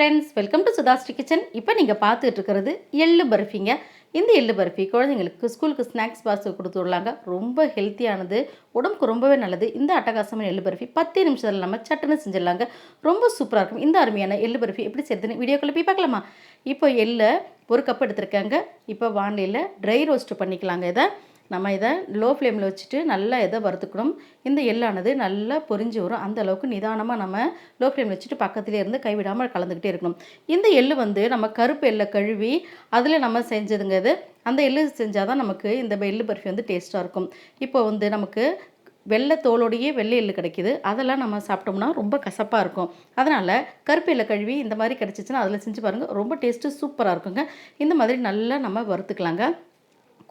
Friends, welcome to SudhaSri kitchen. இப்போ நீங்கள் பார்த்துட்டு இருக்கிறது எள்ளு பர்ஃபிங்க. இந்த எள்ளு பர்ஃபி குழந்தைங்களுக்கு ஸ்கூலுக்கு ஸ்நாக்ஸ் பாக்ஸ் கொடுத்து விடலாங்க. ரொம்ப ஹெல்த்தியானது, உடம்புக்கு ரொம்பவே நல்லது. இந்த அட்டகாசமான எள்ளு பர்ஃபி 10 நிமிஷத்தில் நம்ம சட்டுன்னு செஞ்சிடலாங்க. ரொம்ப சூப்பராக இருக்கும். இந்த அருமையான எள்ளு பர்ஃபி எப்படி செய்யுதுன்னு வீடியோக்குள்ளே போய் பார்க்கலாமா? இப்போ எள்ளை ஒரு கப் எடுத்துருக்காங்க. இப்போ வானிலையில் ட்ரை ரோஸ்ட் பண்ணிக்கலாங்க. இதை லோ ஃப்ளேமில் வச்சுட்டு நல்லா வறுத்துக்கணும். இந்த எள்ளானது நல்லா பொரிஞ்சு வரும். அந்த அளவுக்கு நிதானமாக நம்ம லோ ஃப்ளேமில் வச்சுட்டு பக்கத்துலேயே இருந்து கைவிடாமல் கலந்துக்கிட்டே இருக்கணும். இந்த எள்ளு நம்ம கருப்பு எள்ளை கழுவி அதில் நம்ம செஞ்சதுங்க. அந்த எள்ளு செஞ்சால் தான் நமக்கு இந்த எள்ளு பர்ஃபி டேஸ்ட்டாக இருக்கும். இப்போ நமக்கு வெள்ளை தோலோடையே வெள்ளை எள்ளு கிடைக்கிது. அதெல்லாம் நம்ம சாப்பிட்டோம்னா ரொம்ப கசப்பாக இருக்கும். அதனால் கருப்பு எள்ளை கழுவி இந்த மாதிரி கிடச்சிச்சின்னா அதில் செஞ்சு பாருங்கள். ரொம்ப டேஸ்ட்டு சூப்பராக இருக்குங்க. இந்த மாதிரி நல்லா நம்ம வறுத்துக்கலாங்க.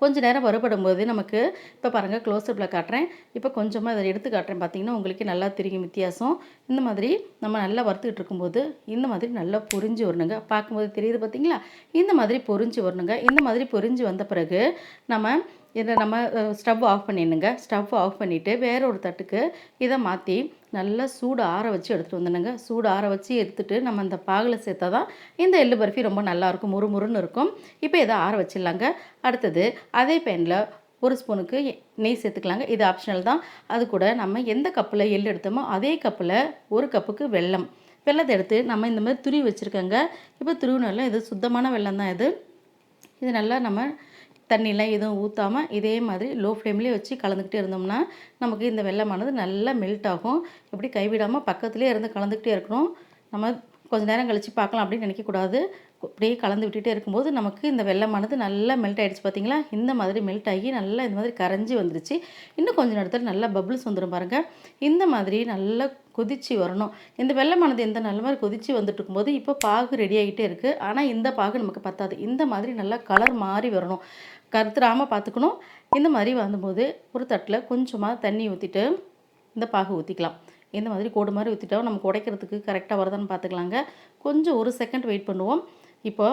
கொஞ்சம் நேரம் வறுபடும் போது நமக்கு இப்போ பாருங்கள், க்ளோஸ்அப்பில் காட்டுறேன். இப்போ கொஞ்சமாக இதை எடுத்து காட்டுறேன். பார்த்திங்கன்னா உங்களுக்கு நல்லா தெரியும் வித்தியாசம். இந்த மாதிரி நம்ம நல்லா வறுத்துக்கிட்டு இருக்கும்போது இந்த மாதிரி நல்லா பொரிஞ்சு வரணுங்க. பார்க்கும்போது தெரியுது பார்த்திங்களா? இந்த மாதிரி பொரிஞ்சு வரணுங்க. இந்த மாதிரி பொரிஞ்சு வந்த பிறகு நம்ம ஸ்டவ் ஆஃப் பண்ணிடணுங்க. ஸ்டவ் ஆஃப் பண்ணிவிட்டு வேற ஒரு தட்டுக்கு இதை மாற்றி நல்லா சூடு ஆற வச்சு எடுத்துகிட்டு வந்துடுங்க. சூடு ஆற வச்சு எடுத்துகிட்டு நம்ம அந்த பாகில் சேர்த்தா தான் இந்த எள்ளு பர்ஃபி ரொம்ப நல்லாயிருக்கும், முறுமுறுன்னு இருக்கும். இப்போ இதை ஆற வச்சிடலாங்க. அடுத்தது அதே பேனில் ஒரு ஸ்பூனுக்கு நெய் சேர்த்துக்கலாங்க. இது ஆப்ஷனல் தான். அது கூட நம்ம எந்த கப்பில் எள்ளு எடுத்தோமோ அதே கப்பில் ஒரு கப்புக்கு வெல்லத்தை எடுத்து நம்ம இந்த மாதிரி துருவி வச்சுருக்கோங்க. இப்போ துருவினால இது சுத்தமான வெல்லம் தான். இது நல்லா நம்ம தண்ணியெலாம் எதுவும் ஊற்றாமல் இதே மாதிரி லோ ஃப்ளேம்லேயே வச்சு கலந்துக்கிட்டே இருந்தோம்னா நமக்கு இந்த வெல்லமானது நல்லா மெல்ட் ஆகும். இப்படி கைவிடாமல் பக்கத்துலேயே இருந்து கலந்துக்கிட்டே இருக்கணும். நம்ம கொஞ்சம் நேரம் கழித்து பார்க்கலாம் அப்படின்னு நினைக்கக்கூடாது. அப்படியே கலந்து விட்டுகிட்டே இருக்கும்போது நமக்கு இந்த வெல்லமானது நல்லா மெல்ட் ஆகிடுச்சு. பார்த்திங்களா? இந்த மாதிரி மெல்ட் ஆகி நல்லா இந்த மாதிரி கரைஞ்சி வந்துருச்சு. இன்னும் கொஞ்சம் நேரத்தில் நல்லா பபிள்ஸ் வந்துடும் பாருங்கள். இந்த மாதிரி நல்லா கொதிச்சு வரணும். இந்த வெல்லமானது இந்த நல்ல மாதிரி கொதிச்சு வந்துட்டு இருக்கும்போது இப்போ பாகு ரெடி ஆகிட்டே இருக்குது. ஆனால் இந்த பாகு நமக்கு பத்தாது. இந்த மாதிரி நல்லா கலர் மாறி வரணும். கருத்துறாமல் பார்த்துக்கணும். இந்த மாதிரி வரும்போது ஒரு தட்டில் கொஞ்சமாக தண்ணி ஊற்றிட்டு இந்த பாகு ஊற்றிக்கலாம். இந்த மாதிரி கோடு மாதிரி ஊற்றிட்டா நமக்கு உடைக்கிறதுக்கு கரெக்டாக வருதான்னு பார்த்துக்கலாங்க. கொஞ்சம் ஒரு செகண்ட் வெயிட் பண்ணுவோம். இப்போ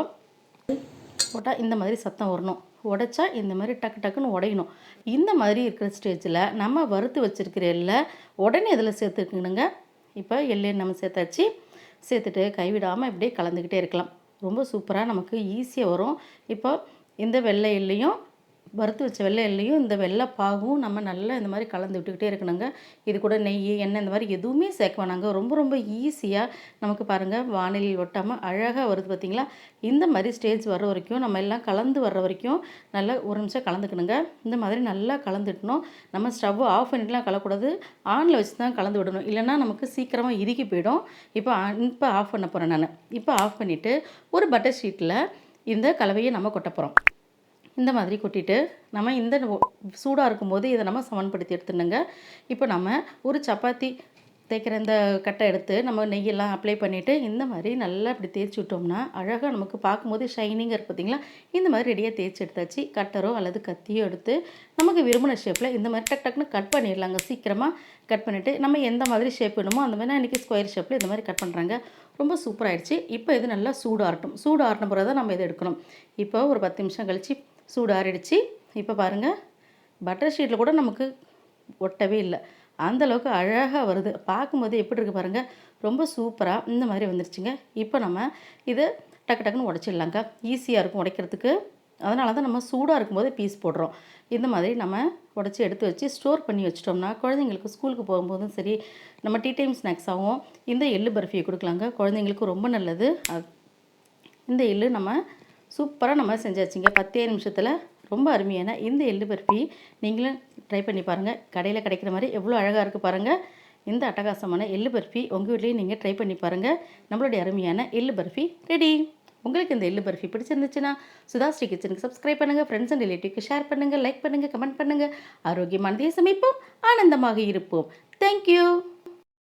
போட்டால் இந்த மாதிரி சத்தம் வரணும். உடைச்சா இந்த மாதிரி டக்கு டக்குன்னு உடையணும். இந்த மாதிரி இருக்கிற ஸ்டேஜில் நம்ம வறுத்து வச்சுருக்கிற எள்ளை உடனே இதில் சேர்த்துக்கணுங்க. இப்போ எள்ளையும் நம்ம சேர்த்துட்டு கைவிடாமல் இப்படியே கலந்துக்கிட்டே இருக்கலாம். ரொம்ப சூப்பராக நமக்கு ஈஸியாக வரும். இப்போ இந்த வெள்ளை எள்ளையும் வறுத்து வச்ச வெள்ளை எள்ளையும் இந்த வெள்ளை பாகும் நம்ம நல்லா இந்த மாதிரி கலந்து விட்டுக்கிட்டே இருக்கணுங்க. இது கூட நெய், எண்ணெய் இந்த மாதிரி எதுவுமே சேர்க்க வேணாங்க. ரொம்ப ரொம்ப ஈஸியாக நமக்கு பாருங்கள் வானிலையில் ஒட்டாமல் அழகாக வருது. பார்த்திங்களா? இந்த மாதிரி ஸ்டேஜ் வர்ற வரைக்கும் நம்ம எல்லாம் கலந்து வர்ற வரைக்கும் நல்லா ஒரு நிமிஷம் கலந்துக்கணுங்க. இந்த மாதிரி நல்லா கலந்துட்டணும். நம்ம ஸ்டவ் ஆஃப் பண்ணிட்டுலாம் கலக்கூடாது. ஆனில் வச்சு தான் கலந்து விடணும். இல்லைன்னா நமக்கு சீக்கிரமாக இறுகி போயிடும். இப்போ ஆஃப் பண்ண போகிறேன் நான். இப்போ ஆஃப் பண்ணிவிட்டு ஒரு பட்டர் ஷீட்டில் இந்த கலவையை நம்ம கொட்ட போகிறோம். இந்த மாதிரி கொட்டிட்டு நம்ம இந்த சூடாக இருக்கும்போது இதை நம்ம சமன்படுத்தி எடுத்துணுங்க. இப்போ நம்ம ஒரு சப்பாத்தி தேய்க்கிற இந்த கட்டை எடுத்து நம்ம நெய்யெல்லாம் அப்ளை பண்ணிவிட்டு இந்த மாதிரி நல்லா இப்படி தேய்ச்சி விட்டோம்னா அழகாக நமக்கு பார்க்கும்போது ஷைனிங்காக இருக்குது. பார்த்திங்களா? இந்த மாதிரி ரெடியாக தேய்ச்சி எடுத்தாச்சு. கட்டரோ அல்லது கத்தியோ எடுத்து நமக்கு விரும்பின ஷேப்பில் இந்த மாதிரி டக்குன்னு கட் பண்ணிடலாங்க. சீக்கிரமாக கட் பண்ணிவிட்டு நம்ம எந்த மாதிரி ஷேப் வேணுமோ அந்த மாதிரி நான் இன்றைக்கி ஸ்கொயர் ஷேப்பில் இந்த மாதிரி கட் பண்ணுறாங்க. ரொம்ப சூப்பராகிடுச்சு. இப்போ இது நல்லா சூடாகட்டும். சூடாறின பிறகு தான் நம்ம இதை எடுக்கணும். இப்போ ஒரு 10 நிமிஷம் கழித்து சூடு ஆறிடுச்சு. இப்போ பாருங்கள், பட்டர் ஷீட்டில் கூட நமக்கு ஒட்டவே இல்லை. அந்தளவுக்கு அழகாக வருது. பார்க்கும்போது எப்படி இருக்குது பாருங்கள். ரொம்ப சூப்பராக இந்த மாதிரி வந்துருச்சுங்க. இப்போ நம்ம இது டக்கு டக்குன்னு உடைச்சிடலாங்க. ஈஸியாக இருக்கும் உடைக்கிறதுக்கு. அதனால தான் நம்ம சூடாக இருக்கும்போது பீஸ் போடுறோம். இந்த மாதிரி நம்ம உடச்சி எடுத்து வச்சு ஸ்டோர் பண்ணி வச்சிட்டோம்னா குழந்தைங்களுக்கு ஸ்கூலுக்கு போகும்போதும் சரி, நம்ம டீ டைம் ஸ்நாக்ஸாகவும் இந்த எள்ளு பர்ஃபியை கொடுக்கலாங்க. குழந்தைங்களுக்கு ரொம்ப நல்லது. இந்த எள்ளு நம்ம சூப்பராக நம்ம செஞ்சாச்சுங்க. 10 நிமிஷத்தில் ரொம்ப அருமையான இந்த எள்ளு பர்ஃபி நீங்களும் ட்ரை பண்ணி பாருங்கள். கடையில் கிடைக்கிற மாதிரி எவ்வளோ அழகாக இருக்குது பாருங்கள். இந்த அட்டகாசமான எள்ளு பர்ஃபி உங்கள் வீட்லேயும் நீங்கள் ட்ரை பண்ணி பாருங்கள். நம்மளுடைய அருமையான எள்ளு பர்ஃபி ரெடி. உங்களுக்கு இந்த எள்ளு பர்ஃபி பிடிச்சிருந்துச்சுன்னா SudhaSri கிச்சனுக்கு சப்ஸ்கிரைப் பண்ணுங்கள். ஃப்ரெண்ட்ஸ் அண்ட் ரிலேட்டிவ்க்கு ஷேர் பண்ணுங்கள், லைக் பண்ணுங்கள், கமெண்ட் பண்ணுங்கள். ஆரோக்கியமானதை சமைப்போம், ஆனந்தமாக இருப்போம். தேங்க்யூ.